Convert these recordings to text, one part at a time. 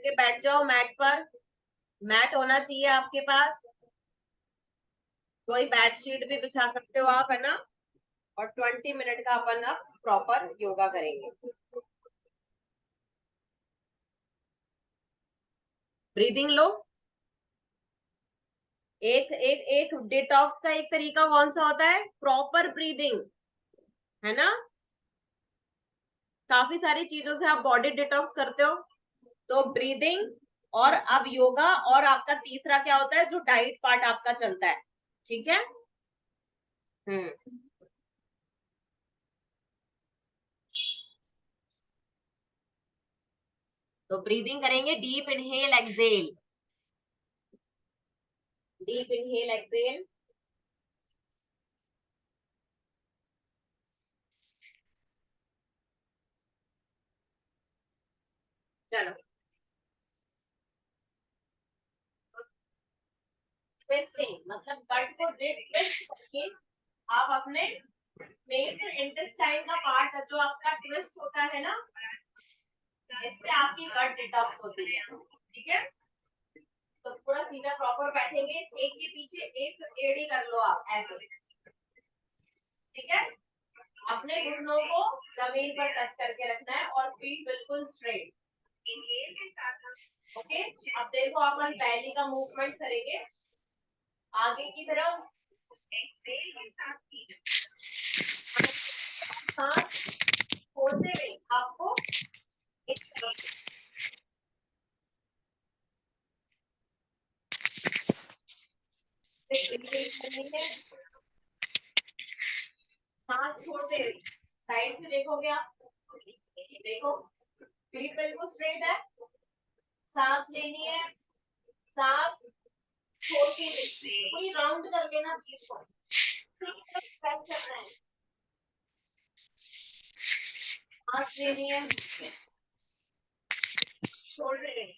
करके बैठ जाओ मैट पर। मैट होना चाहिए आपके पास, कोई बेडशीट भी बिछा सकते हो आप, है ना। और 20 मिनट का अपन अब प्रॉपर योगा करेंगे। ब्रीदिंग लो। एक एक एक डिटॉक्स का एक तरीका कौन सा होता है? प्रॉपर ब्रीदिंग, है ना। काफी सारी चीजों से आप बॉडी डिटॉक्स करते हो, तो ब्रीदिंग और अब योगा, और आपका तीसरा क्या होता है जो डाइट पार्ट आपका चलता है, ठीक है। हम्म। तो ब्रीदिंग करेंगे, deep inhale exhale, deep inhale exhale. चलो, ट्विस्टिंग मतलब गट को ट्विस्ट करके आप अपने मेजर इंटेस्टाइन का पार्ट जो आपका ट्विस्ट होता है ना, इससे आपकी गट डिटॉक्स होती है, ठीक है। तो पूरा सीधा प्रॉपर बैठेंगे, एक के पीछे एक एड़ी कर लो आप ऐसे, ठीक है। अपने घुटनों को जमीन पर टच करके रखना है और फीट बिल्कुल स्ट्रेट। इनहेल के साथ ओके। अब देखो अपन पहली का मूवमेंट करेंगे आगे की तरफ, एक्सेल के साथ सांस छोड़ते हुए आपको इस तरफ से ब्रीथिंग करनी है। सांस छोड़ते हुए साइड से देखोगे आप, देखो पीठ बिल्कुल स्ट्रेट है, सांस लेनी है, सांस छोड़ते हुए पूरी राउंड कर लेना पीठ को, स्ट्रेच करना है, सांस लेनी है, छोड़ रहे हैं,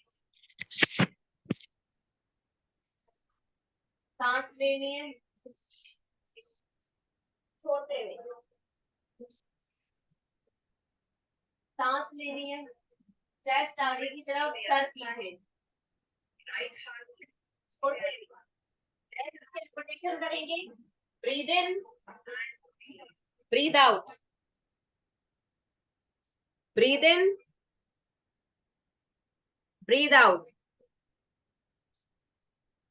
सांस लेनी है, छोड़ते हुए, सांस लेनी है, चेस्ट आगे की तरफ, सर पीछे, छोड़ते हुए रिपीटेशन करेंगे। Breathe in, breathe out, breathe in, breathe out,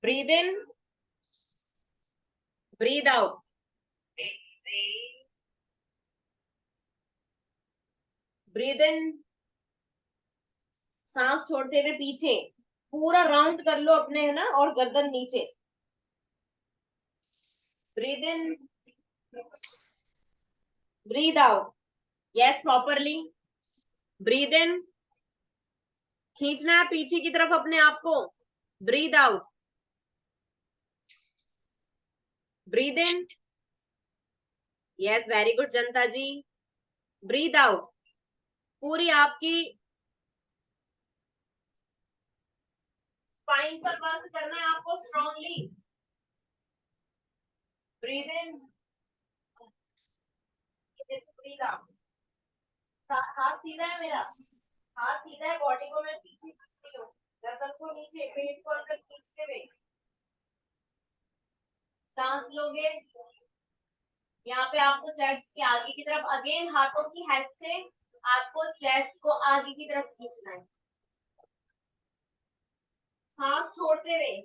breathe in, breathe out, breathe in, सांस छोड़ते हुए पीछे पूरा राउंड कर लो अपने, है ना, और गर्दन नीचे। Breathe in, breathe out, yes properly. Breathe in, खींचना है पीछे की तरफ अपने आप को, breathe out, breathe in, yes very good Janata ji. Breathe out, पूरी आपकी स्पाइन पर वर्क करना है आपको strongly. Breathe in, breathe out, हाथ सीधा है मेरा, हाथ सीधा है, बॉडी को मैं पीछे खींचती हूँ, गर्दन को नीचे, पेट को अंदर खींचते हुए सांस लोगे। यहाँ पे आपको चेस्ट के आगे की तरफ अगेन हाथों की हेल्प से आपको चेस्ट को आगे की तरफ खींचना है, सांस छोड़ते हुए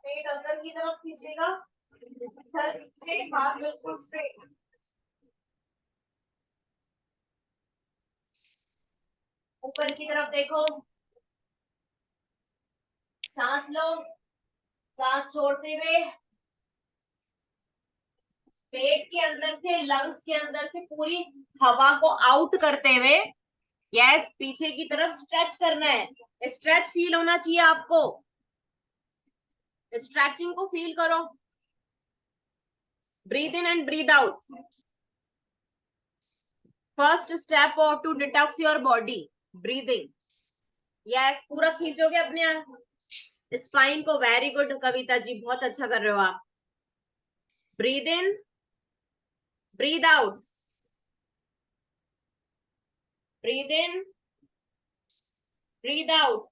पेट अंदर की तरफ खींचेगा, सर पीछे, हाथ बिल्कुल स्ट्रेट, ऊपर की तरफ देखो, सांस लो, सांस छोड़ते हुए पेट के अंदर से, लंग्स के अंदर से पूरी हवा को आउट करते हुए, यस पीछे की तरफ स्ट्रेच करना है, स्ट्रेच फील होना चाहिए आपको, स्ट्रेचिंग को फील करो। Breathe in and breathe out, first step to detox your body, breathing. Yes पूरा खींचोगे अपने स्पाइन को, वेरी गुड कविता जी, बहुत अच्छा कर रहे हो आप। Breathe in, breathe out, breathe in, breathe out,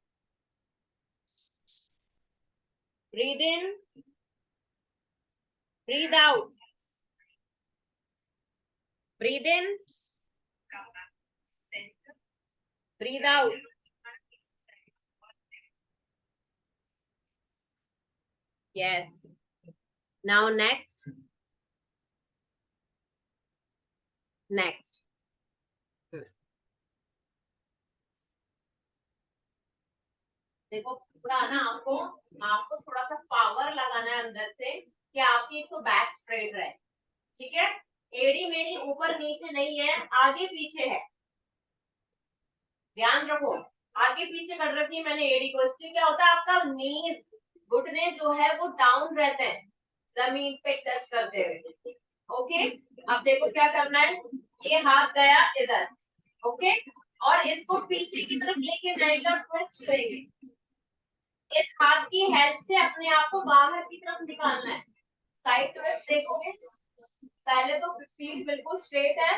breathe in, breathe out, breathe in, breathe out. Yes. Now next. Next. देखो पूरा ना आपको आपको थोड़ा सा पावर लगाना है अंदर से कि आपकी तो बैक स्ट्रेट रहे. ठीक है. एड़ी मेरी ऊपर नीचे नहीं है, आगे पीछे है. ध्यान रखो. आगे पीछे कर रखी है मैंने एड़ी को. इससे क्या होता है, आपका नीज घुटने जो है वो डाउन रहते हैं जमीन पे टच करते हुए. ओके. अब देखो क्या करना है. ये हाथ गया इधर. ओके. और इसको पीछे की तरफ लेके जाएंगे और ट्विस्ट करेंगे. इस हाथ की हेल्प से अपने आप को बाहर की तरफ निकालना है. साइड ट्विस्ट देखोगे. पहले तो फीट बिल्कुल स्ट्रेट है.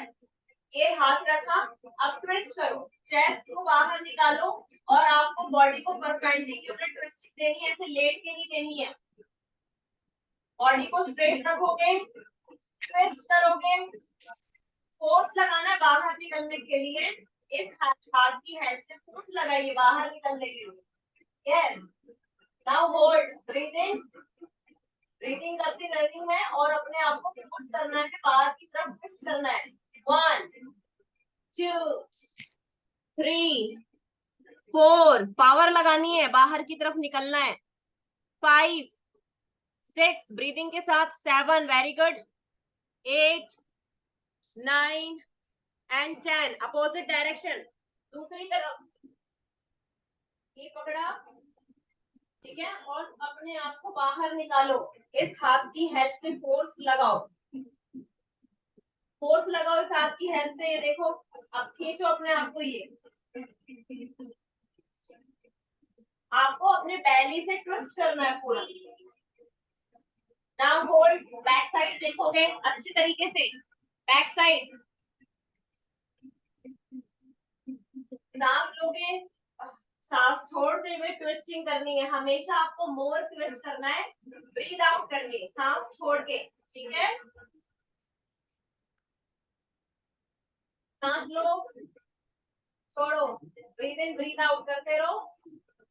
ये हाथ रखा. अब ट्विस्ट करो. चेस्ट को बाहर निकालो. और आपको बॉडी को परपेंडिकुलर ट्विस्टिंग देनी है, ऐसे लेट के नहीं देनी है. बॉडी को स्ट्रेट रखोगे, ट्विस्ट करोगे, फोर्स लगाना है बाहर निकलने के लिए. इस हाथ की हेल्प से फोर्स लगाइए बाहर निकलने के लिए. यस. Now hold. ब्रीदिंग करती रहनी है और अपने आप को फोर्स करना है, बाहर की तरफ ट्विस्ट करना है. 1 2 3 4. पावर लगानी है, बाहर की तरफ निकलना है. 5 6. ब्रीदिंग के साथ. 7. Very good. 8 9 and 10. Opposite direction. दूसरी तरफ. ये पकड़ा. ठीक है. और अपने आप को बाहर निकालो. इस हाथ की हेल्प से फोर्स लगाओ. फोर्स लगाओ इस हाथ की हेल्प से. ये देखो. अब खींचो अपने आप को. ये आपको अपने बैली से ट्विस्ट करना है पूरा. Now hold. बैक साइड देखोगे अच्छी तरीके से. Back side. सांस लोगे. सांस छोड़ते हुए ट्विस्टिंग करनी है. हमेशा आपको मोर ट्विस्ट करना है ब्रीद आउट करके, सांस छोड़ के. ठीक है. सांस लो, छोड़ो, ब्रीद इन ब्रीद आउट करते रहो.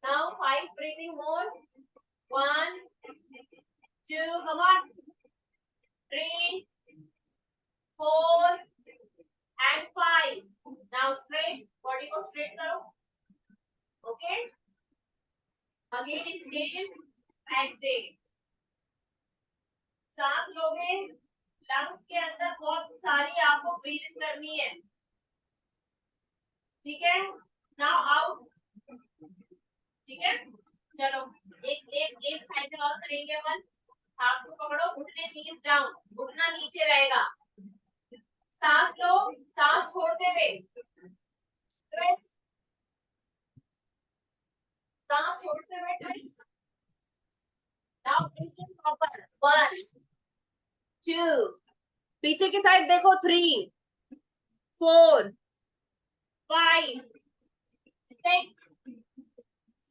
Now 5 breathing more. 1 2 come on. 3 4 and 5. Now straight. Body को स्ट्रेट करो. ओके. Again inhale, exhale. सांस लोगे. लंग्स के अंदर बहुत सारी आपको ब्रीदिंग करनी है. ठीक है. Now out. ठीक है. चलो एक एक एक साइकिल और करेंगे अपन. हाथ को पकड़ो, घुटने नीज डाउन, घुटना नीचे रहेगा. सांस लो, सांस छोड़ते हुए ट्विस्ट. सांस छोड़ते हुए ट्विस्ट. Now breathing proper. 1 2. पीछे की साइड देखो. 3 4 5 6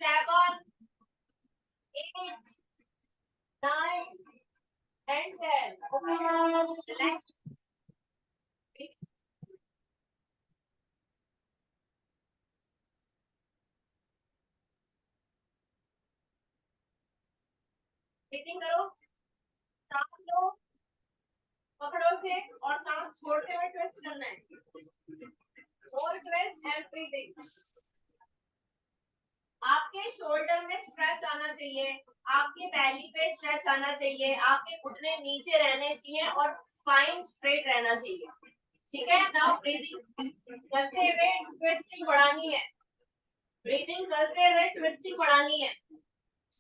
7 8 9 and 10. Okay. Relax. ब्रीथिंग करो. सांस लो, पकड़ो से, और सांस छोड़ते हुए ट्विस्ट करना है. और ट्विस्ट एंड ब्रीथिंग. आपके शोल्डर में स्ट्रेच आना चाहिए. आपके बैली पे स्ट्रेच आना चाहिए. आपके घुटने नीचे रहने चाहिए और स्पाइन स्ट्रेट रहना चाहिए. ठीक है. नाउ ब्रीदिंग करते हुए ट्विस्टिंग बढ़ानी है. ब्रीदिंग करते हुए ट्विस्टिंग बढ़ानी है.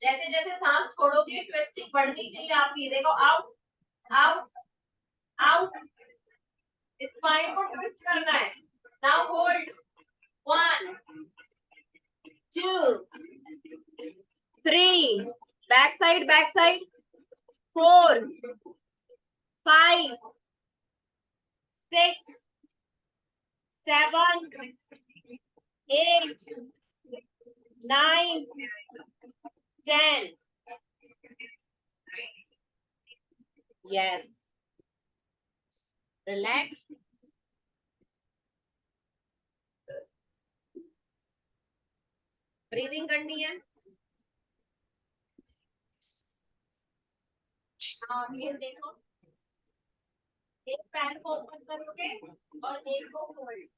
जैसे जैसे सांस छोड़ोगे ट्विस्टिंग बढ़नी चाहिए आपकी. देखो. Out out out. स्पाइन को ट्विस्ट करना है. Now hold. 1 2 3. Back side. 4 5 6 7 8 9, 10. Yes. Relax. Breathing करनी है. हाँ, ये देखो. एक पैर को ओपन करोगे और एक को होल्ड.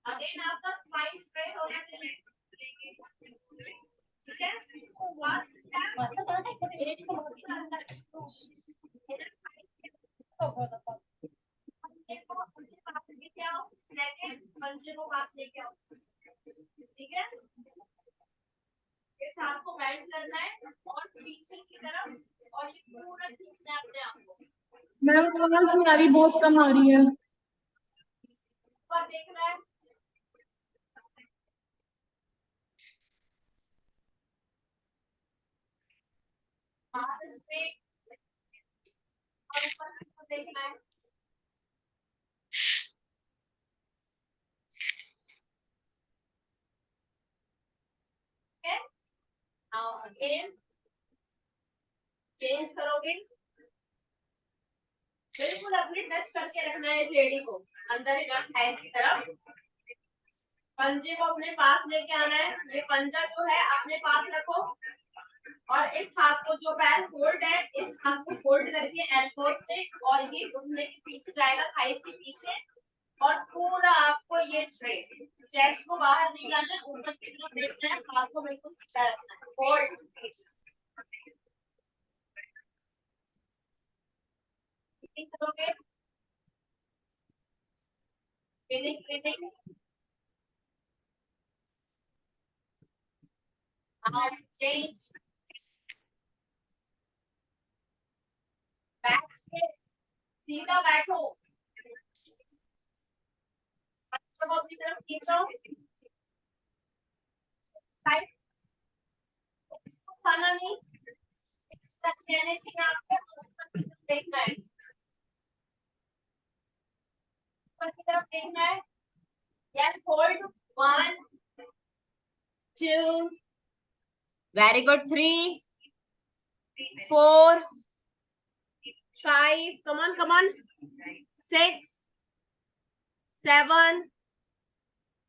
अगेन आपका स्पाइन स्ट्रेट होना चाहिए. ठीक है. Last step. पंजे को अपने पास लेके आओ. सेकंड पंजे को पास लेके आओ. ठीक है. इस हाथ को बेंड करना है और पीछे की तरफ और ये पूरा खींचना है अपने आप को. मैम आवाज मेरी बहुत कम आ रही है. ऊपर देखना है. हाथ स्ट्रेट और ऊपर देखना है. नाउ अगेन चेंज करोगे. बिल्कुल अपने टच करके रखना है लेडी को. अंदर ही रख है इसकी तरफ. पंजे को अपने पास लेके आना है. ये पंजा जो है अपने पास रखो और इस हाथ को जो पैर फोल्ड है इस हाथ को फोल्ड करके एल्बो से और ये घुटने के पीछे जाएगा थाइस के पीछे और पूरा आपको ये स्ट्रेट. चेस्ट को बाहर निकालना है. ऊपर की तरफ देखना है. हाथ को बिल्कुल सीधा रखना है. फोल्ड करोगे. Breathing breathing. Change. Back straight. सीधा बैठो. बच्चों को अपनी तरफ खींचो. साइड. खाना नहीं. सच कहने चाहिए आपको. देखना है. ऊपर की तरफ देखना है. Yes. Hold. 1, 2. Very good. 3, 4, 5. Come on come on. 6, 7.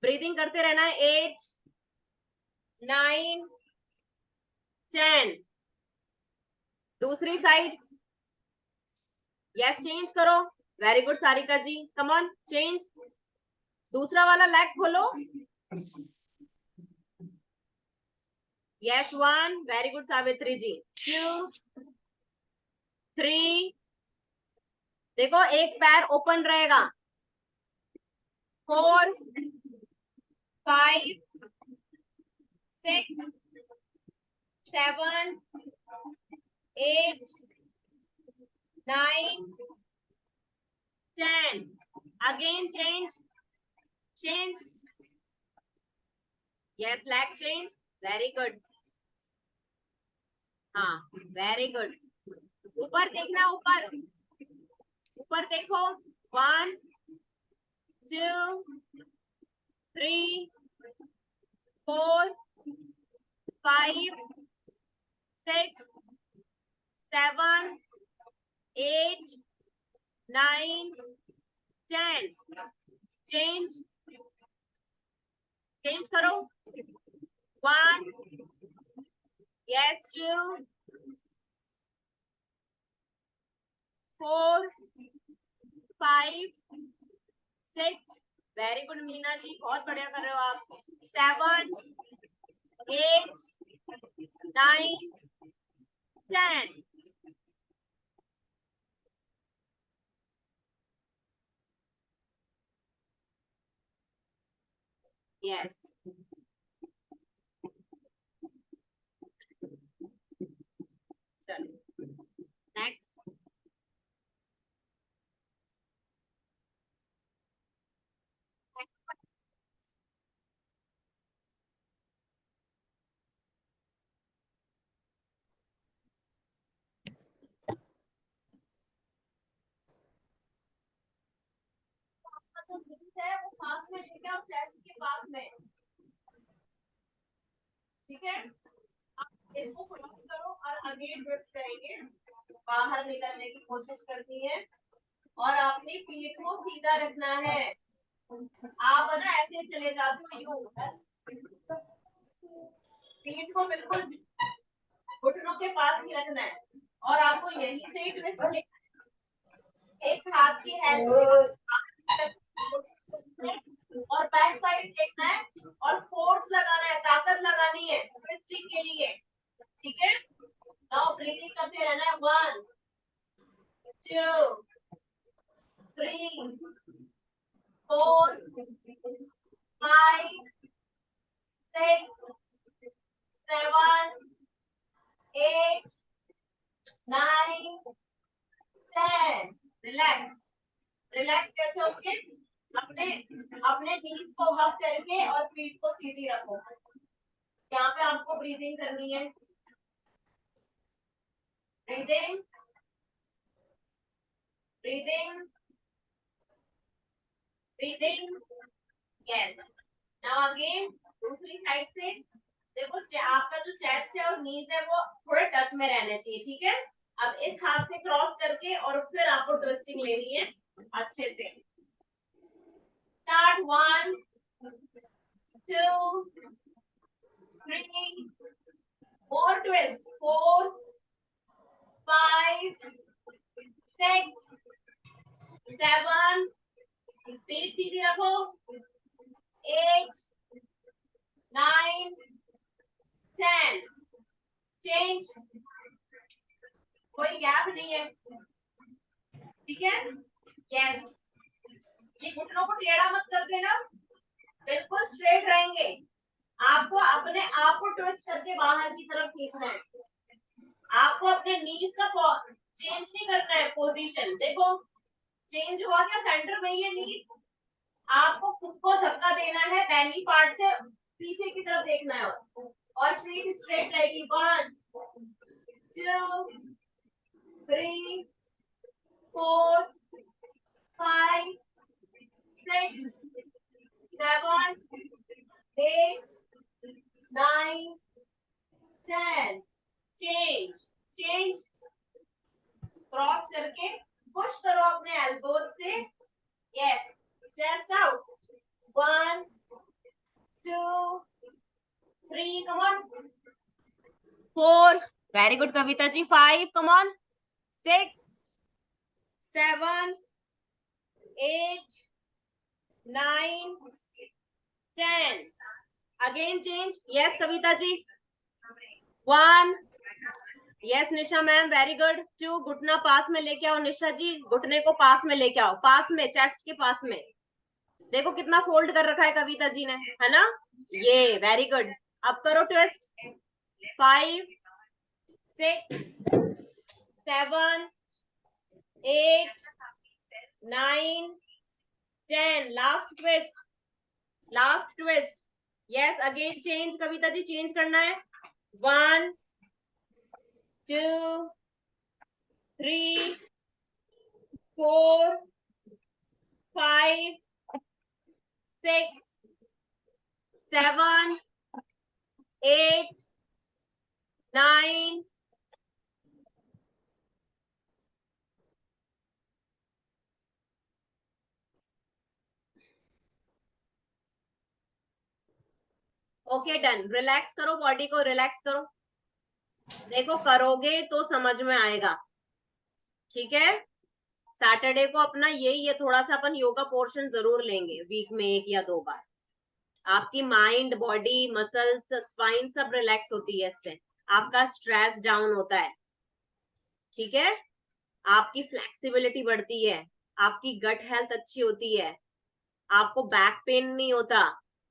Breathing करते रहना है. 8, 9, 10. दूसरी साइड. यस. चेंज करो. Very good Sarika ji. Come on change. दूसरा वाला लेग खोलो. Yes. 1. Very good Savitri ji. 2, 3. देखो एक पैर ओपन रहेगा. 4, 5, 6, 7, 8, 9, 10. Again change. Change. Yes, leg change. Very good. हाँ, very good. ऊपर देखना. ऊपर ऊपर देखो. 1, 2, 3, 4, 5, 6, 7, 8, 9, 10. Change. Change करो. 1. Yes. 2, 4, 5, 6. Very good Meena ji. बहुत बढ़िया कर रहे हो आप. 7, 8, 9, 10. Yes. चलो नेक्स्ट. जो है वो पास में लेके आओ. चेस्ट के पास में. ठीक है, आप इसको क्रॉस करो और अगेन ट्विस्ट करेंगे, बाहर निकलने की कोशिश करनी है और अपनी पीठ को सीधा रखना है। आप ना ऐसे चले जाते हो यूं, पीठ को बिल्कुल घुटनों के पास ही रखना है और आपको यहीं से ट्विस्ट लेना है। इस हाथ की हेल्प और बैक साइड देखना है और फोर्स लगाना है, ताकत लगानी है ट्विस्टिंग के लिए। ठीक है, नाउ ब्रीथिंग करते रहना है। 1 2 3 4 5 6 7 8 9 10। रिलैक्स, रिलैक्स कैसे होंगे? अपने अपने नीज को हक करके और पीठ को सीधी रखो। यहाँ पे आपको ब्रीदिंग करनी है। Breathing, breathing, breathing. Yes, now again दूसरी साइड से देखो, आपका जो चेस्ट है और नीज है वो थोड़े टच में रहने चाहिए। ठीक है, अब इस हाथ से क्रॉस करके और फिर आपको ट्विस्टिंग लेनी है अच्छे से। स्टार्ट। 1 2 3 4 ट्विस्ट, 4 5 6 7, पीठ सीधी रखो, 8 9 10। चेंज, कोई गैप नहीं है। ठीक है, यस, ये घुटनों को टेढ़ा मत कर देना, बिल्कुल स्ट्रेट रहेंगे। आपको अपने आप को ट्विस्ट करके बाहर की तरफ खींचना है। आपको अपने नीज का चेंज नहीं करना है पोजीशन। देखो चेंज हुआ क्या? सेंटर में ही है नीज। आपको खुद को धक्का देना है, बैली पार्ट से पीछे की तरफ देखना है और पीठ स्ट्रेट रहेगी। 1 2 3 4 5 6 7 8 9 10। चेंज, चेंज, क्रॉस करके पुश करो अपने एल्बोज से। Yes, chest out. 1 2 3, come on. 4, very good Kavita ji. 5, come on. 6 7 8 9 10। Again change. Yes Kavita ji. 1, yes Nisha ma'am, very good. 2, घुटना पास में लेके आओ निशा जी, घुटने को पास में लेके आओ, पास में, चेस्ट के पास में। देखो कितना फोल्ड कर रखा है कविता जी ने, है ना? ये वेरी गुड। अब करो twist. 5 6 7 8 9 10। Last twist, last twist. Yes, again change Kavita ji, change करना है। 1 2 3 4 5 6 7 8 9 ओके डन। रिलैक्स करो, बॉडी को रिलैक्स करो। देखो करोगे तो समझ में आएगा। ठीक है, सैटरडे को अपना यही है, थोड़ा सा अपन योगा पोर्शन जरूर लेंगे वीक में 1 या 2 बार। आपकी माइंड, बॉडी, मसल्स, स्पाइन सब रिलैक्स होती है इससे। आपका स्ट्रेस डाउन होता है। ठीक है, आपकी फ्लेक्सिबिलिटी बढ़ती है, आपकी गट हेल्थ अच्छी होती है, आपको बैक पेन नहीं होता,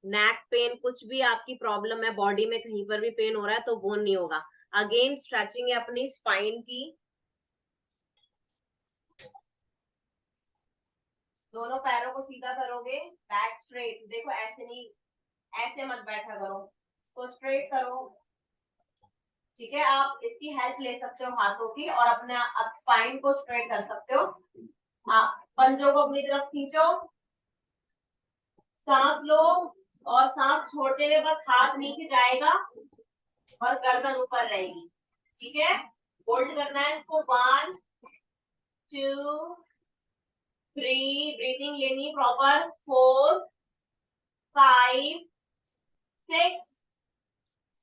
नेक पेन, कुछ भी आपकी प्रॉब्लम है बॉडी में, कहीं पर भी पेन हो रहा है तो वो नहीं होगा। अगेन स्ट्रेचिंग है अपनी स्पाइन की। दोनों पैरों को सीधा करोगे, बैक स्ट्रेट। देखो ऐसे नहीं, ऐसे मत बैठा करो, इसको स्ट्रेट करो। ठीक है, आप इसकी हेल्प ले सकते हो हाथों की और अपने आप स्पाइन को स्ट्रेट कर सकते हो। पंजों को अपनी तरफ खींचो, सांस लो और सांस छोड़ते हुए बस हाथ नीचे जाएगा और गर्दन ऊपर रहेगी। ठीक है, होल्ड करना है इसको 1 2 3, ब्रीथिंग लेनी प्रॉपर 4 5 6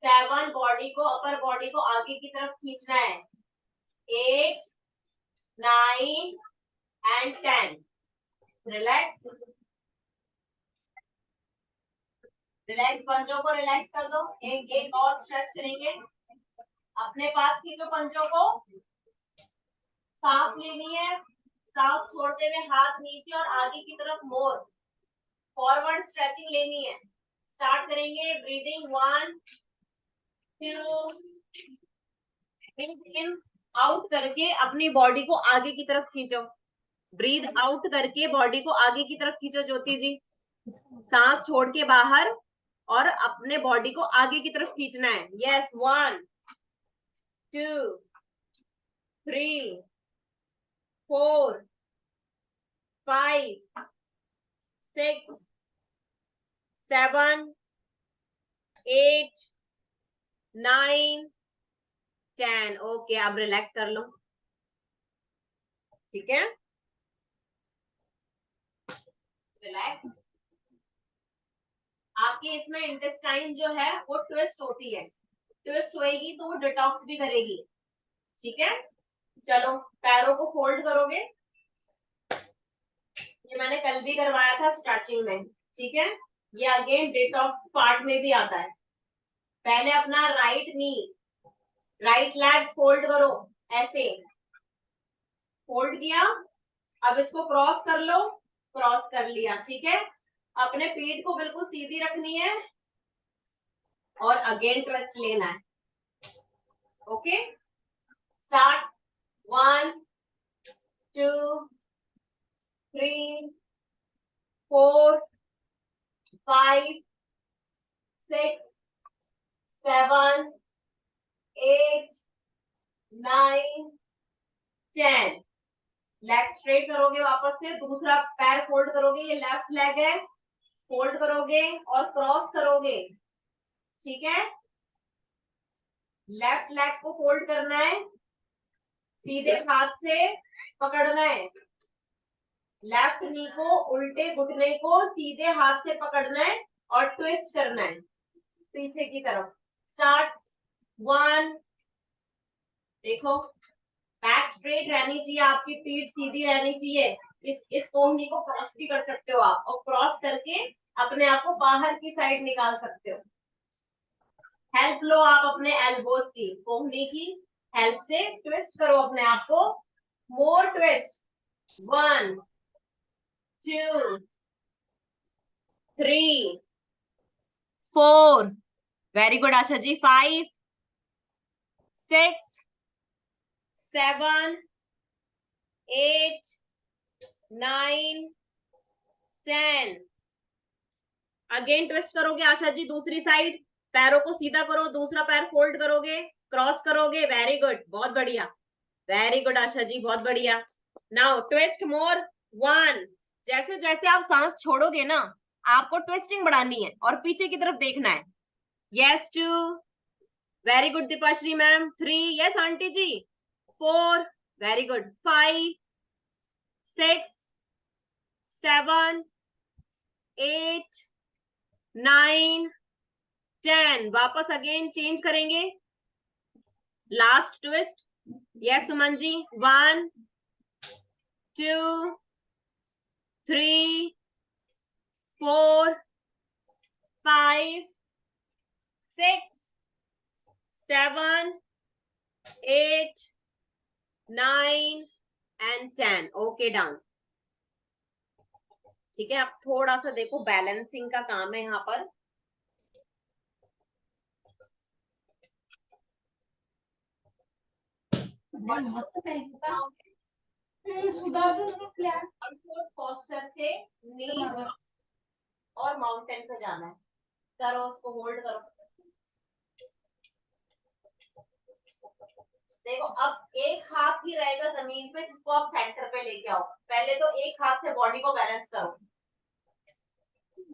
7, बॉडी को अपर बॉडी को आगे की तरफ खींचना है 8 9 एंड 10। रिलैक्स रिलैक्स, पंजों को रिलैक्स कर दो। एक और स्ट्रेच करेंगे अपने पास की जो पंजों को। सांस लेनी है, सांस छोड़ते हुए हाथ नीचे और आगे की तरफ मोर फॉरवर्ड स्ट्रेचिंग लेनी है। स्टार्ट करेंगे ब्रीदिंग 1 2, ब्रीथ इन आउट करके अपनी बॉडी को आगे की तरफ खींचो। ब्रीथ आउट करके बॉडी को आगे की तरफ खींचो ज्योति जी। सांस छोड़ के बाहर और अपने बॉडी को आगे की तरफ खींचना है। यस 1 2 3 4 5 6 7 8 9 10। ओके, अब रिलैक्स कर लो। ठीक है, रिलैक्स। आपके इसमें इंटेस्टाइन जो है वो ट्विस्ट होती है, ट्विस्ट होएगी तो वो डिटॉक्स भी करेगी। ठीक है, चलो पैरों को फोल्ड करोगे, ये मैंने कल भी करवाया था स्ट्रेचिंग में। ठीक है, ये अगेन डिटॉक्स पार्ट में भी आता है। पहले अपना right knee right leg fold करो, ऐसे फोल्ड किया, अब इसको क्रॉस कर लो, क्रॉस कर लिया। ठीक है, अपने पीठ को बिल्कुल सीधी रखनी है और अगेन ट्विस्ट लेना है। Okay, start 1 2 3 4 5 6 7 8 9 10। लेग स्ट्रेट करोगे, वापस से दूसरा पैर फोल्ड करोगे, ये लेफ्ट लेग है, फोल्ड करोगे और क्रॉस करोगे। ठीक है, लेफ्ट लेग को फोल्ड करना है, सीधे हाथ से पकड़ना है। लेफ्ट नी को, उल्टे घुटने को सीधे हाथ से पकड़ना है और ट्विस्ट करना है पीछे की तरफ। स्टार्ट 1, देखो बैक स्ट्रेट रहनी चाहिए, आपकी पीठ सीधी रहनी चाहिए। इस कोहनी को क्रॉस भी कर सकते हो आप, और क्रॉस करके अपने आप को बाहर की साइड निकाल सकते हो। हेल्प लो आप अपने एल्बोज की, कोहनी की हेल्प से ट्विस्ट करो अपने आप को। मोर twist 1 2 3 4, very good Asha ji, 5 6 7 8 9 10। Again twist करोगे आशा जी, दूसरी साइड पैरों को सीधा करो, दूसरा पैर फोल्ड करोगे, क्रॉस करोगे। वेरी गुड, बहुत बढ़िया, वेरी गुड आशा जी, बहुत बढ़िया। नाउ ट्विस्ट मोर 1। जैसे जैसे आप सांस छोड़ोगे ना, आपको ट्विस्टिंग बढ़ानी है और पीछे की तरफ देखना है। Yes 2, very good Deepashree ma'am. 3, yes aunty ji. 4, very good. 5 6 7 8 9 10। वापस अगेन चेंज करेंगे, last twist. Yes Suman ji, 1 2 3 4 5 6 7 8 9 and 10। Okay, down. ठीक है, अब थोड़ा सा देखो बैलेंसिंग का काम है यहाँ पर। पोस्चर से नी और माउंटेन पे जाना है, करो उसको, होल्ड करो। देखो अब एक हाथ ही रहेगा जमीन पे, जिसको आप सेंटर पे लेके आओ। पहले तो एक हाथ से बॉडी को बैलेंस करो।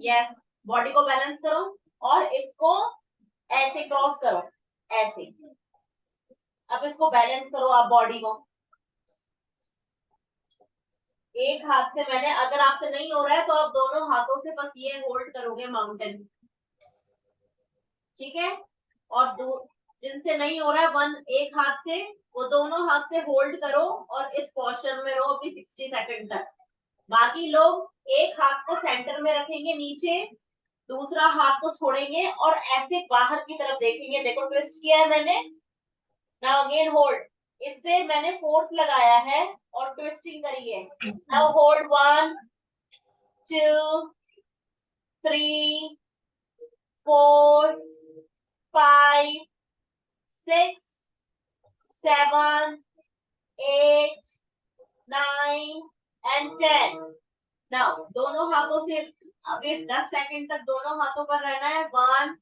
यस, बॉडी को बैलेंस करो और इसको ऐसे क्रॉस करो, ऐसे। अब इसको बैलेंस करो आप बॉडी को, एक हाथ से मैंने, अगर आपसे नहीं हो रहा है तो आप दोनों हाथों से बस ये होल्ड करोगे माउंटेन, ठीक है। और जिनसे नहीं हो रहा है वन, एक हाथ से, वो दोनों हाथ से होल्ड करो और इस पोस्चर में रहो अभी 60 सेकंड तक। बाकी लोग एक हाथ को सेंटर में रखेंगे नीचे, दूसरा हाथ को छोड़ेंगे और ऐसे बाहर की तरफ देखेंगे। देखो ट्विस्ट किया है मैंने, नाउ अगेन होल्ड, इससे मैंने फोर्स लगाया है और ट्विस्टिंग करी है। Now hold 1 2 3 4 5 6 7 8 9 and 10। नाउ दोनों हाथों से अभी 10 सेकंड तक दोनों हाथों पर रहना है। 1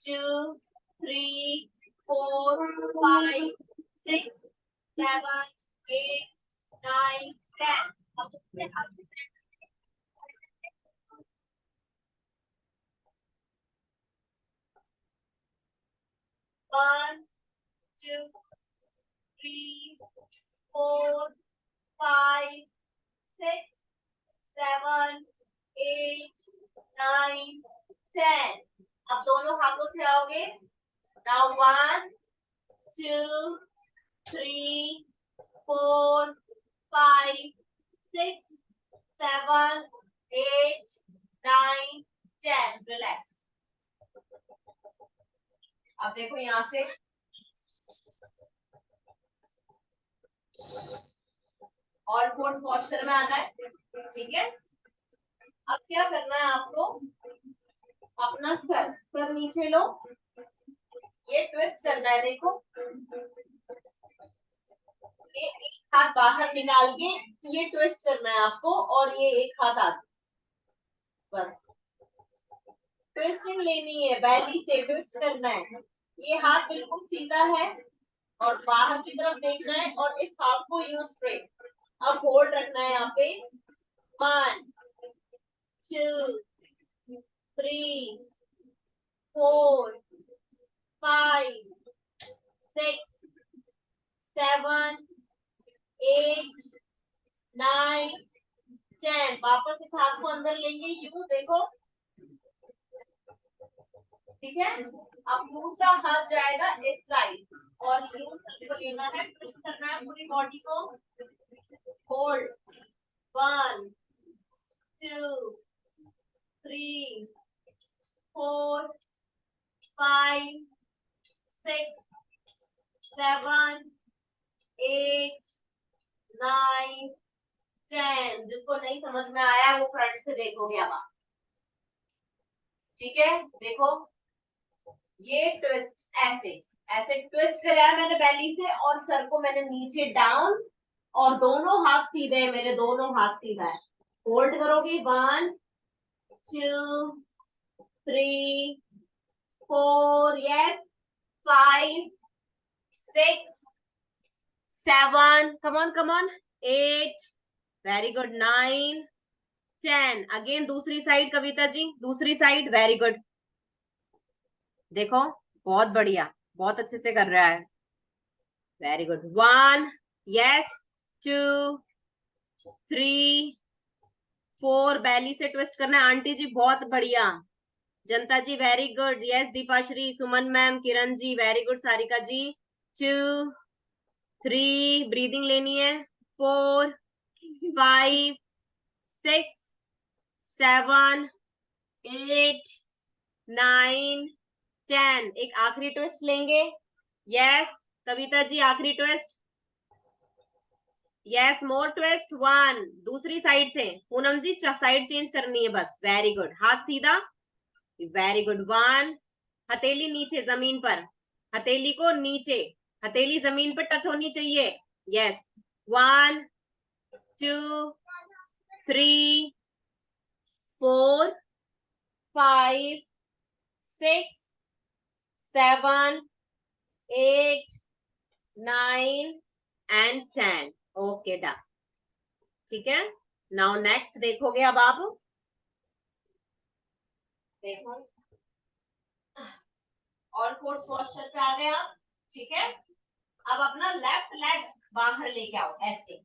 2 3 4 5 6 7 8 9 10। 1 2 3 4 5 6 7 8 9 10। अब दोनों हाथों से आओगे। नाउ 1 2 3 4 5 6 7 8 9 10। रिलैक्स। अब देखो यहां से और फोर्स पोस्चर में आना है, ठीक है। अब क्या करना है आपको, अपना सर नीचे लो, ये ट्विस्ट करना है। देखो ये एक हाथ बाहर निकाल के ये ट्विस्ट करना है आपको और ये एक हाथ आगे, बस ट्विस्टिंग लेनी है, बैली से ट्विस्ट करना है। ये हाथ बिल्कुल सीधा है और बाहर की तरफ देखना है और इस हाथ को यूज स्ट्रेट। अब होल्ड रखना है यहाँ पे। 1 2 3 4 5 6 7 8 9 10। वापस इस हाथ को अंदर लेंगे, यूं देखो, ठीक है। अब दूसरा हाथ जाएगा इस साइड और यूं सर को लेना है, ट्विस्ट करना है पूरी बॉडी को। होल्ड 1 2 3 4 5 6 7 8 9 10। जिसको नहीं समझ में आया वो फ्रंट से देखोगे अब आप, ठीक है। देखो ये ट्विस्ट ऐसे ऐसे ट्विस्ट कराया मैंने बेली से और सर को मैंने नीचे डाउन और दोनों हाथ सीधे हैं, मेरे दोनों हाथ सीधा है। होल्ड करोगे 1 2 3 4 yes 5 6 7 come on 8 very good 9 10। Again दूसरी साइड कविता जी, दूसरी साइड, वेरी गुड। देखो बहुत बढ़िया, बहुत अच्छे से कर रहा है, वेरी गुड। 1 यस 2 3 4 बैली से ट्विस्ट करना है। आंटी जी बहुत बढ़िया, जनता जी वेरी गुड, यस दीपाश्री, सुमन ma'am, Kiran ji very good, Sarika जी। 2 3 ब्रीदिंग लेनी है। 4 5 6 7 8 9 10। एक आखिरी ट्विस्ट लेंगे। यस कविता जी आखिरी ट्विस्ट, यस मोर ट्विस्ट 1 दूसरी साइड से। पूनम जी साइड चेंज करनी है बस, वेरी गुड, हाथ सीधा, वेरी गुड। 1 हथेली नीचे जमीन पर, हथेली को नीचे, हथेली जमीन पर टच होनी चाहिए। Yes 1 2 3 4 5 6 7 8 9 and 10। ओके डन, ठीक है। नाउ नेक्स्ट देखोगे अब आप, देखो और फोर्स पोस्चर पे आ गए आप। ठीक है, अब अपना लेफ्ट लेग बाहर लेके आओ, ऐसे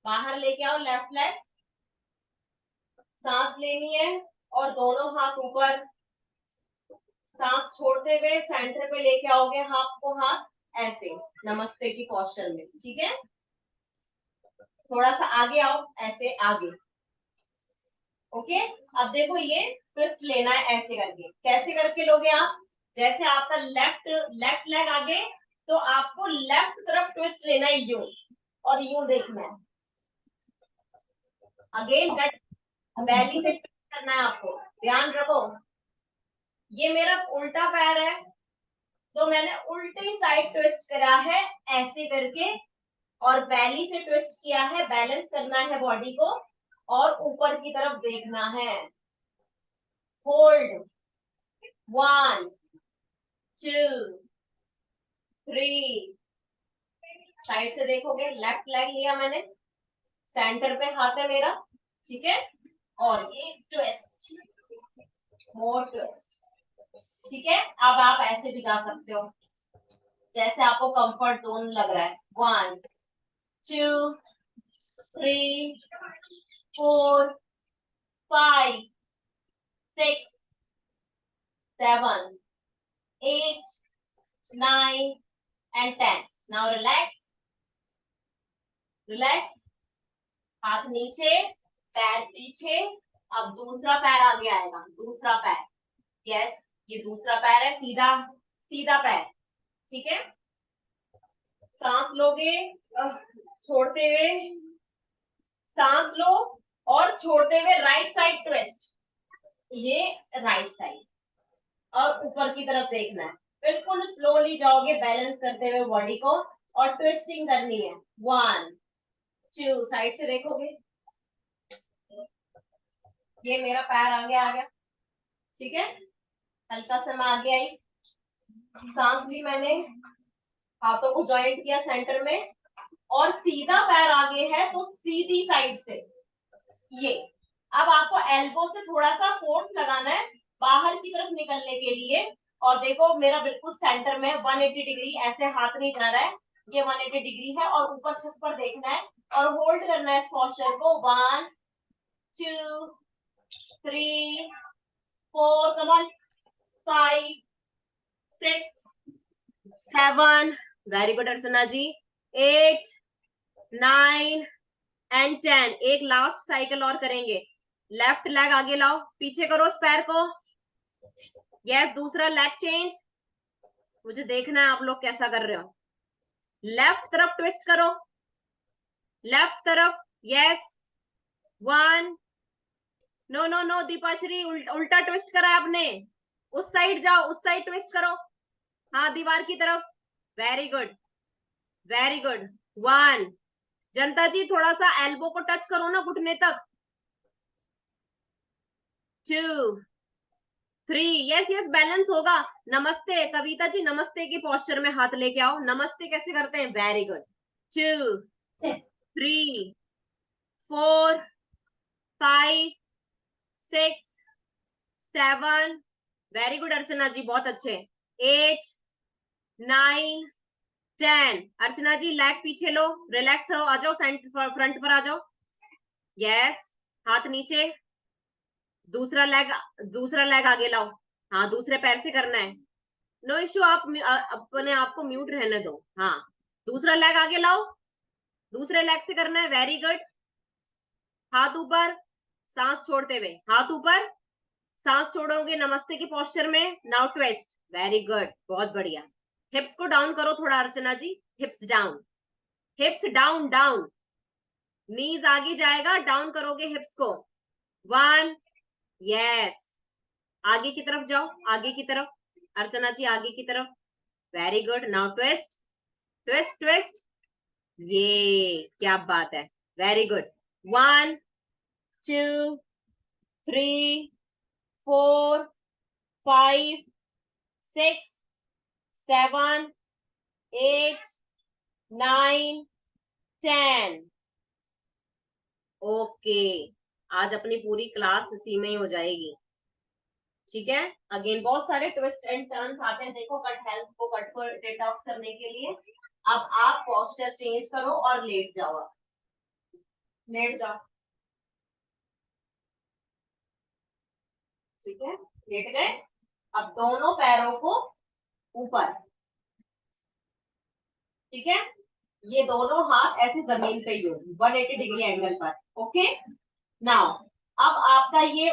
बाहर लेके आओ लेफ्ट लेग, सांस लेनी है और दोनों हाथ ऊपर, सांस छोड़ते हुए सेंटर पे लेके आओगे हाथ को, हाथ ऐसे नमस्ते की पोस्चर में, ठीक है। थोड़ा सा आगे आओ, ऐसे आगे, ओके। अब देखो ये ट्विस्ट लेना है ऐसे करके, कैसे करके लोगे आप, जैसे आपका लेफ्ट लेफ्ट लेग आगे, तो आपको लेफ्ट तरफ ट्विस्ट लेना है यूं, और यूं देखना है, अगेन बैली से ट्विस्ट करना है आपको, ध्यान रखो। ये मेरा उल्टा पैर है, तो मैंने उल्टी साइड ट्विस्ट करा है ऐसे करके, और बैली से ट्विस्ट किया है, बैलेंस करना है बॉडी को, और ऊपर की तरफ देखना है। होल्ड, 1 2 3, साइड से देखोगे, लेफ्ट लेग लिया मैंने, सेंटर पे हाथ है मेरा, ठीक है, और ये ट्विस्ट, मोर ट्विस्ट, ठीक है। अब आप ऐसे भी जा सकते हो जैसे आपको कंफर्ट जोन लग रहा है। 1 2 3 4 5 6 7 8 9 and 10. Now relax, रिलैक्स, हाथ नीचे, पैर पीछे। अब दूसरा पैर आगे आएगा, दूसरा पैर, यस, ये दूसरा पैर है, सीधा सीधा पैर, ठीक है। सांस लोगे, छोड़ते हुए, सांस लो और छोड़ते हुए राइट साइड ट्विस्ट, ये राइट साइड, और ऊपर की तरफ देखना है, बिल्कुल स्लोली जाओगे बैलेंस करते हुए बॉडी को, और ट्विस्टिंग करनी है। 1 2, साइड से देखोगे, ये मेरा पैर आगे आ गया, ठीक है, हल्का सा मैं आगे आई, सांस ली मैंने, हाथों को जॉइंट किया सेंटर में, और सीधा पैर आगे है तो सीधी साइड से ये। अब आपको एल्बो से थोड़ा सा फोर्स लगाना है बाहर की तरफ निकलने के लिए, और देखो मेरा बिल्कुल सेंटर में 180 डिग्री, ऐसे हाथ नहीं जा रहा है, ये 180 डिग्री है, और ऊपर छत पर देखना है और होल्ड करना है इस पोस्चर को। 1 2 3 4, come on, 5 6 7, very good Archana ji, 8 9 and 10। एक लास्ट साइकिल और करेंगे, लेफ्ट लेग आगे लाओ, पीछे करो उस पैर को, यस, दूसरा लेग चेंज, मुझे देखना है आप लोग कैसा कर रहे हो। लेफ्ट तरफ ट्विस्ट करो, लेफ्ट तरफ, yes, 1, no no no Deepashree, उल्टा ट्विस्ट करा है आपने, उस साइड जाओ, उस साइड ट्विस्ट करो, हाँ दीवार की तरफ, वेरी गुड वेरी गुड। 1, जनता जी थोड़ा सा एल्बो को टच करो ना घुटने तक। 2 3, यस यस, बैलेंस होगा। नमस्ते कविता जी, नमस्ते के पोस्चर में हाथ लेके आओ, नमस्ते कैसे करते हैं, very good. 2 3 4 5 6 7, very good Archana जी, बहुत अच्छे। 8 9 10, अर्चना जी लेग पीछे लो, रिलैक्स रहो, आ जाओ सेंटर फ्रंट पर आ जाओ, यस, हाथ नीचे, दूसरा लेग आगे लाओ, हाँ दूसरे पैर से करना है, नो इश्यू, आप अपने आप को म्यूट रहने दो, हाँ दूसरा लेग आगे लाओ, दूसरे लेग से करना है, वेरी गुड, हाथ ऊपर, सांस छोड़ते हुए, हाथ ऊपर, सांस छोड़ोगे नमस्ते की पोस्चर में, नाउ ट्विस्ट, वेरी गुड, बहुत बढ़िया। हिप्स को डाउन करो थोड़ा Archana ji, hips down, hips down down, knees आगे जाएगा, डाउन करोगे हिप्स को। 1, यस, आगे की तरफ जाओ, आगे की तरफ, अर्चना जी आगे की तरफ, very good, now twist twist twist, ये क्या बात है, वेरी गुड। 1 2 3 4 5 6 7 8 9 10, ओके, आज अपनी पूरी क्लास इसी में ही हो जाएगी। ठीक है। अगेन बहुत सारे ट्विस्ट एंड टर्न्स आते हैं, देखो कट हेल्प को, कट को डिटॉक्स करने के लिए। अब आप पोस्चर चेंज करो और लेट जाओ, लेट जाओ। ठीक है, लेट गए। अब दोनों पैरों को ऊपर, ठीक है, ये दोनों हाथ ऐसे जमीन पे ही हो 180 डिग्री एंगल पर। ओके, नाउ अब आपका ये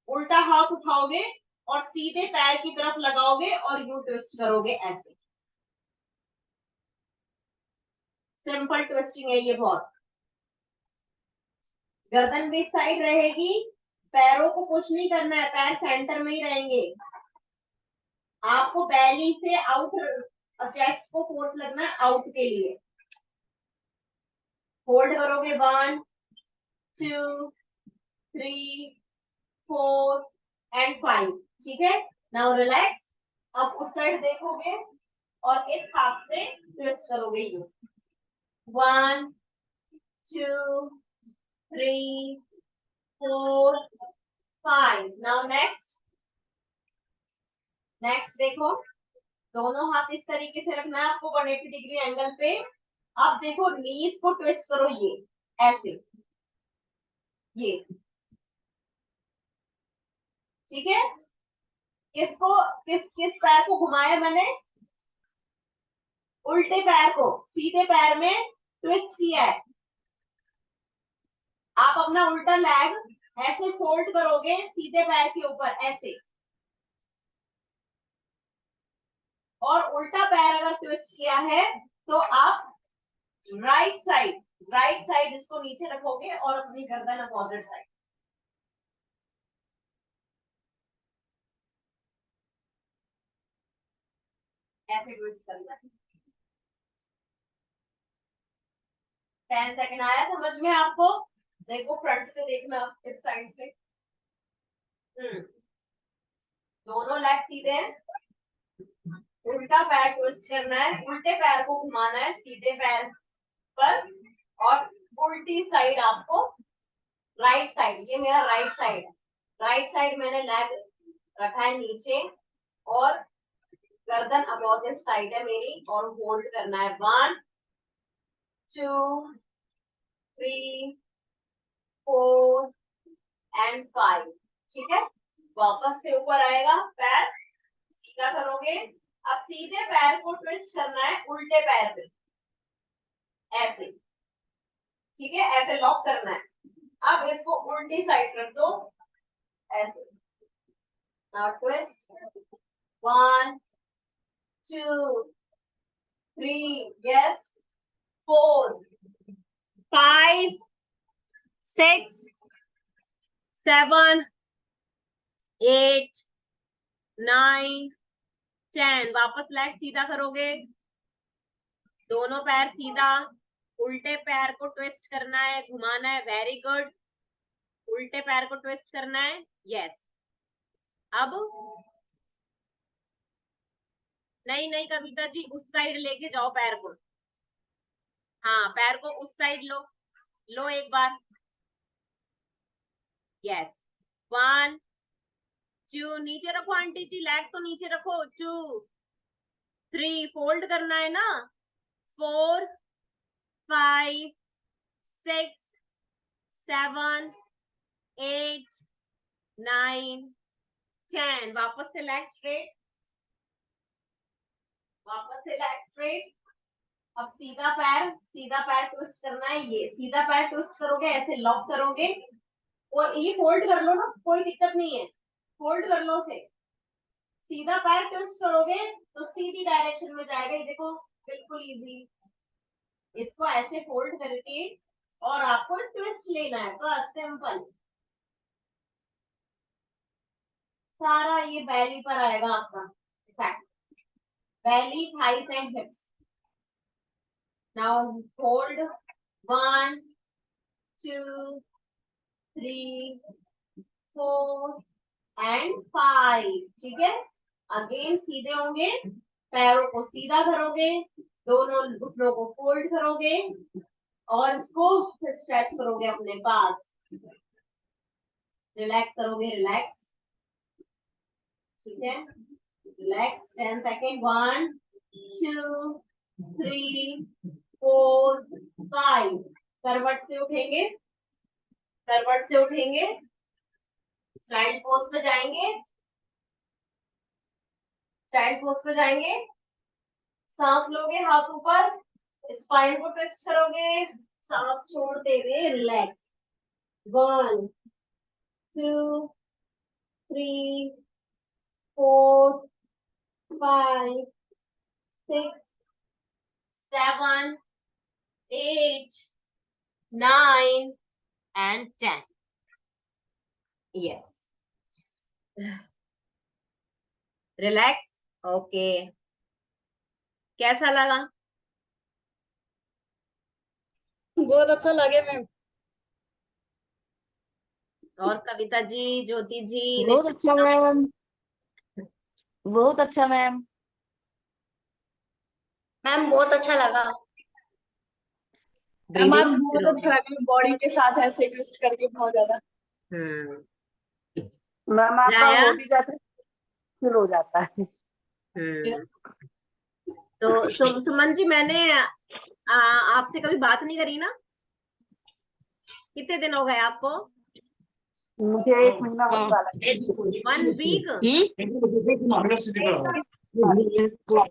उल्टा हाथ उठाओगे और सीधे पैर की तरफ लगाओगे और यूं ट्विस्ट करोगे ऐसे। सिंपल ट्विस्टिंग है ये बहुत। गर्दन भी साइड रहेगी, पैरों को कुछ नहीं करना है, पैर सेंटर में ही रहेंगे। आपको बैली से आउट, चेस्ट को फोर्स लगना है आउट के लिए। होल्ड करोगे 1 2 3 4 एंड 5। ठीक है, नाउ रिलैक्स। अब उस साइड देखोगे और इस हाथ से ट्विस्ट करोगे यू। 1 2 3 4 5। नाउ नेक्स्ट, नेक्स्ट देखो, दोनों हाथ इस तरीके से रखना है आपको 180 डिग्री एंगल पे। अब देखो नीज को ट्विस्ट करो ये ऐसे, ये। ठीक है, किसको, किस किस पैर को घुमाया मैंने, उल्टे पैर को सीधे पैर में ट्विस्ट किया है। आप अपना उल्टा लेग ऐसे फोल्ड करोगे सीधे पैर के ऊपर ऐसे, और उल्टा पैर अगर ट्विस्ट किया है तो आप राइट साइड, राइट साइड इसको नीचे रखोगे और अपनी गर्दन अपोजिट साइड ऐसे ट्विस्ट करना है। 10 सेकंड आया समझ में आपको? देखो फ्रंट से देखना, इस साइड से। दोनों लेग सीधे हैं, उल्टा पैर ट्विस्ट करना है, उल्टे पैर को घुमाना है सीधे पैर पर, और उल्टी साइड आपको, राइट साइड, ये मेरा राइट साइड है, राइट साइड मैंने लेग रखा है नीचे और गर्दन अपोजिट साइड है मेरी, और होल्ड करना है 1 2 3 4 एंड 5। ठीक है, वापस से ऊपर आएगा, पैर सीधा करोगे। अब सीधे पैर को ट्विस्ट करना है उल्टे पैर पे ऐसे। ठीक है, ऐसे लॉक करना है। अब इसको उल्टी साइड रख दो ऐसे। Now twist 1 2 3 yes 4 5 6 7 8 9 10। वापस लेग सीधा करोगे, दोनों पैर सीधा, उल्टे पैर को ट्विस्ट करना है, घुमाना है, वेरी गुड। उल्टे पैर को ट्विस्ट करना है, यस। अब नहीं नहीं कविता जी, उस साइड लेके जाओ पैर को, हाँ पैर को उस साइड लो, लो एक बार, यस। 1 2 नीचे रखो आंटी जी, लेग तो नीचे रखो, 2 3 फोल्ड करना है ना, 4 5 6 7 8 9 10। वापस से लेग स्ट्रेट, वापस से लेग स्ट्रेट। अब सीधा पैर ट्विस्ट करना है, ये सीधा पैर ट्विस्ट करोगे ऐसे लॉक करोगे, और ये फोल्ड कर लो ना, कोई दिक्कत नहीं है, फोल्ड कर लो उसे। सीधा पैर ट्विस्ट करोगे तो सीधी डायरेक्शन में जाएगा, ये देखो बिल्कुल इजी। इसको ऐसे फोल्ड करके और आपको ट्विस्ट लेना है, बस सिंपल। सारा ये बैली पर आएगा आपका effect, belly thighs and hips. Now hold 1 2 3 4 and 5। ठीक है, अगेन सीधे होंगे, पैरों को सीधा करोगे, दोनों घुटनों को फोल्ड करोगे और इसको स्ट्रेच करोगे अपने पास, रिलैक्स करोगे, रिलैक्स। ठीक है, रिलैक्स 10 सेकेंड 1 2 3 4 5 करवट से उठेंगे, करवट से उठेंगे, चाइल्ड पोज पे जाएंगे, चाइल्ड पोज पे जाएंगे, सांस लोगे हाथ ऊपर, स्पाइन को ट्विस्ट करोगे, सांस छोड़ते हुए relax 1 2 3 4 5 6 7 8 9 and 10. Yes. Relax. Okay, कैसा लगा? बहुत अच्छा लगे मैम। और कविता जी, ज्योति जी, बहुत अच्छा मैम, बहुत अच्छा मैम। मैम बहुत अच्छा लगा। ब्रीदिंग हमारा बहुत अच्छा लगा बॉडी के साथ ऐसे ट्विस्ट करके बहुत ज्यादा। हम्म, मैम आपका लाया? हो भी जाता है, फील हो जाता है। तो सुमन जी, मैंने आपसे कभी बात नहीं करी ना? कितने दिन हो गए आपको? मुझे 1 महीना होने वाला है। 1 वीक? हम्म?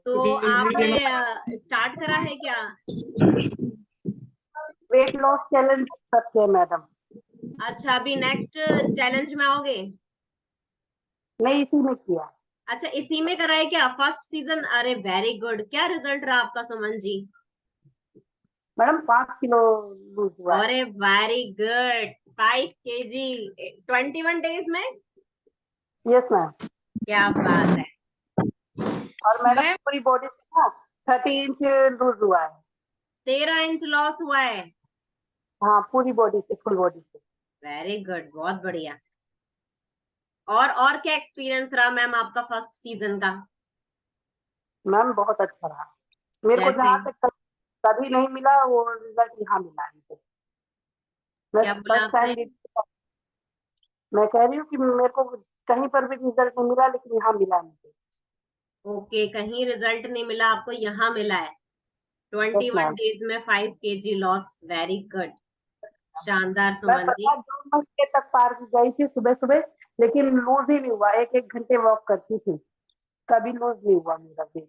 तो आपने स्टार्ट करा है क्या? वेट लॉस चैलेंज करते हैं मैडम। अच्छा, अभी नेक्स्ट चैलेंज में आओगे? नहीं, इसी में किया। अच्छा, इसी में करा है क्या फर्स्ट सीजन? अरे वेरी गुड। क्या रिजल्ट रहा आपका Suman ji? Madam 5 kilo loose हुआ है। अरे वेरी गुड, 5 kg 21 डेज में। Yes ma'am. क्या बात है। और मैडम पूरी बॉडी से ना 30 इंच लूज हुआ है। 13 इंच लॉस हुआ है। हाँ, पूरी बॉडी से, फुल बॉडी से। वेरी गुड, बहुत बढ़िया। और क्या एक्सपीरियंस रहा मैम आपका फर्स्ट सीजन का? मैम बहुत अच्छा रहा। मेरे को जैसे? जहाँ तक कभी नहीं मिला वो रिजल्ट यहाँ मिला है मुझे। मैं क्या बोला फर्स्ट आपने? टाइम, मैं कह रही हूँ कि मेरे को कहीं पर भी रिजल्ट नहीं मिला, लेकिन यहाँ मिला है मुझे। ओके, कहीं रिजल्ट नहीं मिला आपको, यहाँ मिला है। Yes 21 ma'am. डेज में 5 kg लॉस, वेरी गुड, शानदार मैं सुमन जी। 2 घंटे तक पार्क गई थी सुबह सुबह, लेकिन लूज ही नहीं हुआ। 1-1 घंटे वॉक करती थी, कभी लूज नहीं हुआ मेरा वेट।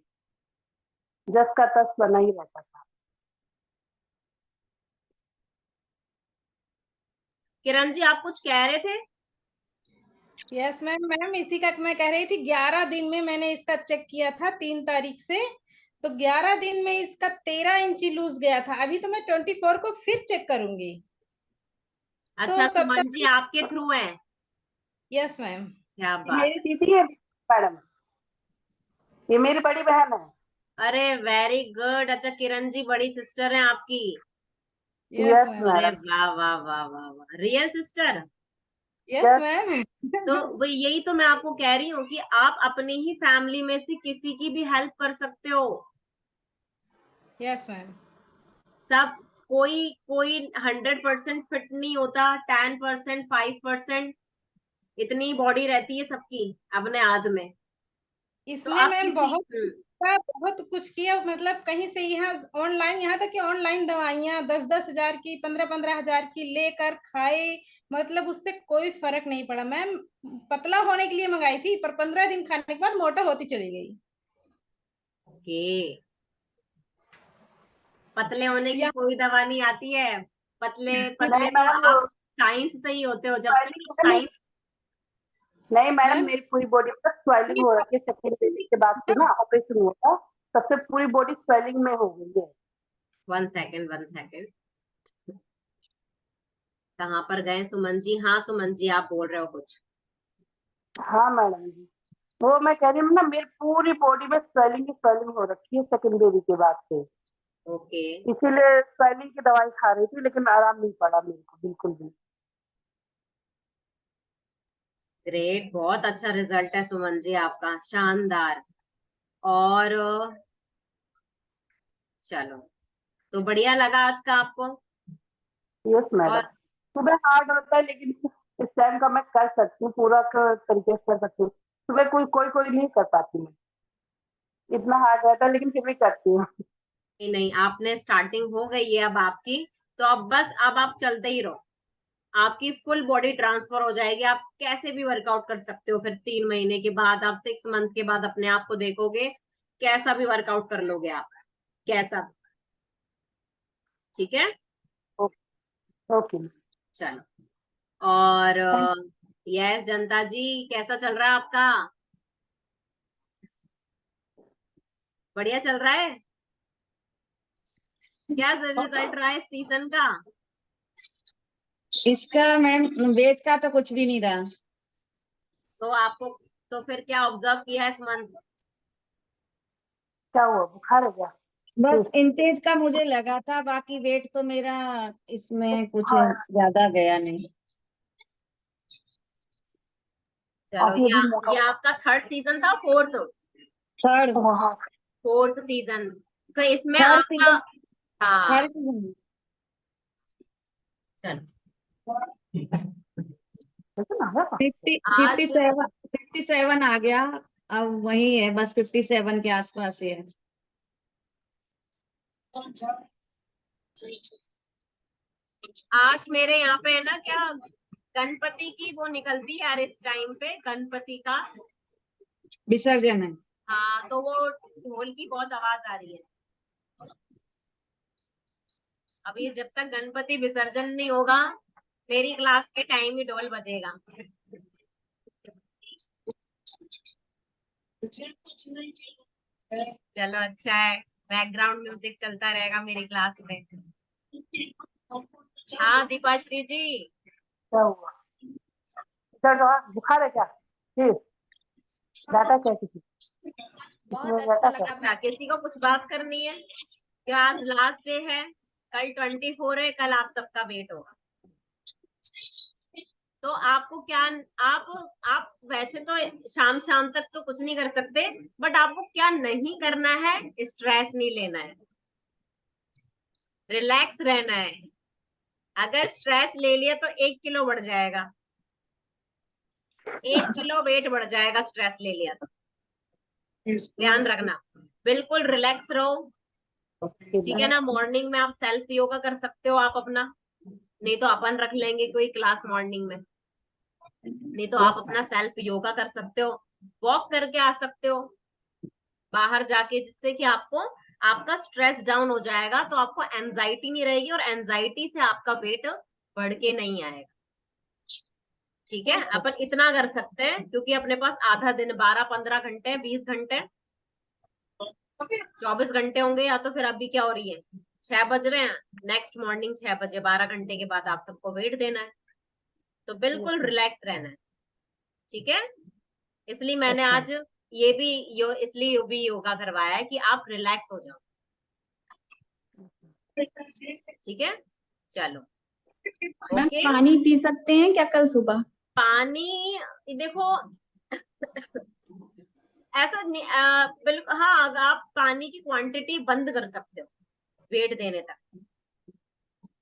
जस का तस बना ही रहता था। किरण जी, आप कुछ कह रहे थे? यस मैम, मैम इसी का मैं कह रही थी। 11 दिन में मैंने इसका चेक किया था 3 तारीख से, तो 11 दिन में इसका 13 इंची लूज गया था। अभी तो मैं 24 को फिर चेक करूंगी। अच्छा, तो तब सुमन तक जी आपके थ्रू है? Yes ma'am. क्या ये बात। मेरी दीदी है मैडम, ये मेरी बड़ी बहन है। अरे वेरी गुड। अच्छा, किरण जी बड़ी सिस्टर है आपकी? Yes yes ma'am. अरे मैडम। वाह वाह वाह वाह वाह, real sister. Yes yes ma'am. तो वो यही तो मैं आपको कह रही हूँ कि आप अपनी ही फैमिली में से किसी की भी हेल्प कर सकते हो। Yes ma'am. सब, कोई कोई 100% फिट नहीं होता, 10%, 5%, इतनी बॉडी रहती है सबकी अपने हाथ में। तो इसमें आप मैम किसी बहुत कुछ किया, मतलब कहीं से यहाँ ऑनलाइन, यहाँ तक कि ऑनलाइन दवाइयाँ 10-10 हजार की, 15-15 हजार की लेकर खाए, मतलब उससे कोई फर्क नहीं पड़ा मैम। पतला होने के लिए मंगाई थी, पर 15 दिन खाने के बाद मोटा होती चली गई। ओके, पतले होने की या कोई दवा नहीं आती है। पतले नहीं पतले तो मैम, वो आप साइंस से ही होते हो, जब तक आप स्वेलिंग साइंस। नहीं मैडम, मैम मेरी पूरी बॉडी में स्वेलिंग हो रखी है। सेकेंड बेबी के बाद से ना ऑपरेशन हुआ था, तब से पूरी बॉडी स्वेलिंग में हो गई है। 1 सेकेंड 1 सेकेंड, कहाँ पर गए सुमन जी? हाँ सुमन जी, आप बोल रहे हो कुछ? हाँ मैडम जी, वो मैं कह रही हूँ ना, मेरी पूरी बॉडी में स्वेलिंग ही स्वेलिंग हो रखी है सेकेंड बेबी के बाद से। ओके, इसीलिए स्वेलिंग की दवाई खा रही थी, लेकिन आराम नहीं पड़ा मेरे को बिल्कुल भी। ग्रेट, बहुत अच्छा रिजल्ट है सुमन जी आपका, शानदार। और चलो, तो बढ़िया लगा आज का आपको? Yes madam. और सुबह हार्ड होता है, लेकिन इस टाइम का मैं कर सकती हूँ, पूरा तरीके से कर सकती हूँ। सुबह कोई कोई कोई नहीं कर पाती मैं, इतना हार्ड रहता है, लेकिन फिर भी करती हूँ। नहीं नहीं, आपने स्टार्टिंग हो गई है अब आपकी, तो अब बस अब आप चलते ही रहो, आपकी फुल बॉडी ट्रांसफर हो जाएगी। आप कैसे भी वर्कआउट कर सकते हो, फिर 3 महीने के बाद, आप 6 मंथ के बाद अपने आप को देखोगे, कैसा भी वर्कआउट कर लोगे आप, कैसा भी। ठीक है, ओके। चलो। और यस जनता जी, कैसा चल रहा है आपका? बढ़िया चल रहा है? क्या रिजल्ट रहा है इस सीजन का? इसका मैम वेट का तो कुछ भी नहीं रहा। तो आपको, तो फिर क्या ऑब्जर्व किया इस मंथ? क्या हुआ, बुखार है क्या? बस इंचेज का मुझे लगा था, बाकी वेट तो मेरा इसमें कुछ हाँ, ज्यादा गया नहीं। चलो, आप ये भी ये आपका 3rd सीजन था, 4th? थर्ड वहाँ 4th सीजन। तो इसमें थर्ड आपका, सीजन हाँ, थर्ड सीजन चलो, आ गया था। 57 57 आ गया। अब वही है, बस 57 के आसपास ही है। आज मेरे यहाँ पे है ना, क्या गणपति की वो निकलती है यार इस टाइम पे, गणपति का। विसर्जन है। हाँ, तो वो ढोल की बहुत आवाज आ रही है। अभी जब तक गणपति विसर्जन नहीं होगा, मेरी क्लास के टाइम ही ढोल बजेगा। चलो, अच्छा है, बैकग्राउंड म्यूजिक चलता रहेगा मेरी क्लास में। हाँ दीपाश्री जी। क्या हुआ, दर्द हुआ, बुखार है क्या? फिर डाटा क्या किसी बहुत इसमें अच्छा डाटा क्या? लगा अच्छा, किसी को कुछ बात करनी है क्या? आज लास्ट डे है, कल 24 है, कल आप सबका वेट होगा। तो आपको क्या, आप वैसे तो शाम शाम तक तो कुछ नहीं कर सकते, बट आपको क्या नहीं करना है, स्ट्रेस नहीं लेना है, रिलैक्स रहना है। अगर स्ट्रेस ले लिया तो 1 किलो बढ़ जाएगा, 1 किलो वेट बढ़ जाएगा, स्ट्रेस ले लिया तो। ध्यान रखना, बिल्कुल रिलैक्स रहो। ठीक है ना? मॉर्निंग में आप सेल्फ योगा कर सकते हो आप अपना, नहीं तो अपन रख लेंगे कोई क्लास मॉर्निंग में, नहीं तो आप अपना सेल्फ योगा कर सकते हो, वॉक करके आ सकते हो बाहर जाके, जिससे कि आपको, आपका स्ट्रेस डाउन हो जाएगा, तो आपको एंजाइटी नहीं रहेगी, और एंजाइटी से आपका वेट बढ़ के नहीं आएगा। ठीक है, अपन इतना कर सकते हैं, क्योंकि अपने पास आधा दिन, 12-15 घंटे, 20 घंटे, 24 घंटे होंगे, या तो फिर अभी क्या हो रही है, 6 बज रहे हैं, नेक्स्ट मॉर्निंग 6 बजे, 12 घंटे के बाद आप सबको वेट देना है, तो बिल्कुल रिलैक्स रहना है। ठीक है, इसलिए मैंने आज ये भी इसलिए भी योगा करवाया है कि आप रिलैक्स हो जाओ। ठीक है, चलो, मैम ओके। पानी पी सकते हैं क्या कल सुबह? पानी, देखो, ऐसा बिल्कुल, हाँ, अगर आप पानी की क्वांटिटी बंद कर सकते हो वेट देने तक,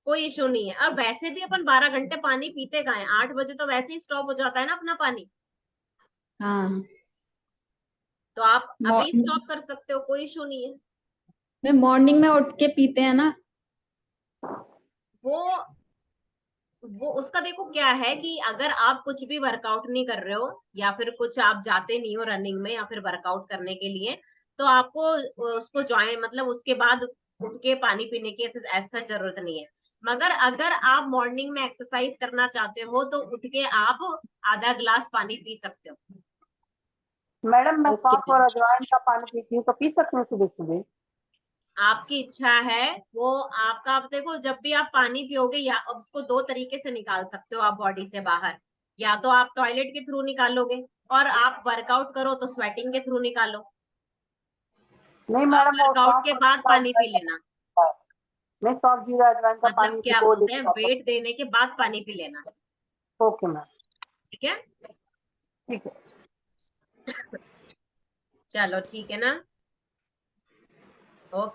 कोई इशू नहीं है। और वैसे भी अपन 12 घंटे पानी पीते कहाँ हैं, 8 बजे तो वैसे ही स्टॉप हो जाता है ना अपना पानी, हाँ, तो आप अभी मॉर्निंग स्टॉप कर सकते हो, कोई इशू नहीं है। में मॉर्निंग में उठ के पीते हैं ना। वो वो उसका देखो क्या है, कि अगर आप कुछ भी वर्कआउट नहीं कर रहे हो, या फिर कुछ आप जाते नहीं हो रनिंग में या फिर वर्कआउट करने के लिए, तो आपको उसको ज्वाइन, मतलब उसके बाद उठ के पानी पीने की ऐसा जरूरत नहीं है। मगर अगर आप मॉर्निंग में एक्सरसाइज करना चाहते हो, तो उठ के आप आधा ग्लास पानी पी सकते हो। मैडम मैं ओके, सौंफ और अजवाइन का पानी पीती हूँ, तो पी सकती हूँ सुबह सुबह? आपकी इच्छा है, वो आपका, आप देखो, जब भी आप पानी पियोगे, या अब उसको 2 तरीके से निकाल सकते हो आप बॉडी से बाहर, या तो आप टॉयलेट के थ्रू निकालोगे, और आप वर्कआउट करो तो स्वेटिंग के थ्रू निकालो। नहीं आप मैडम, वो वर्कआउट सौंफ के और बाद जीरा पानी पी अजवाइन लेना, का है। मैं सौंफ जीरा अजवाइन का मतलब पानी क्या भिगो बोलते देती हैं, हूँ रात वेट देने के बाद पानी पी लेना। को। ओके मैम, ठीक है, ठीक है। चलो, ठीक है ना।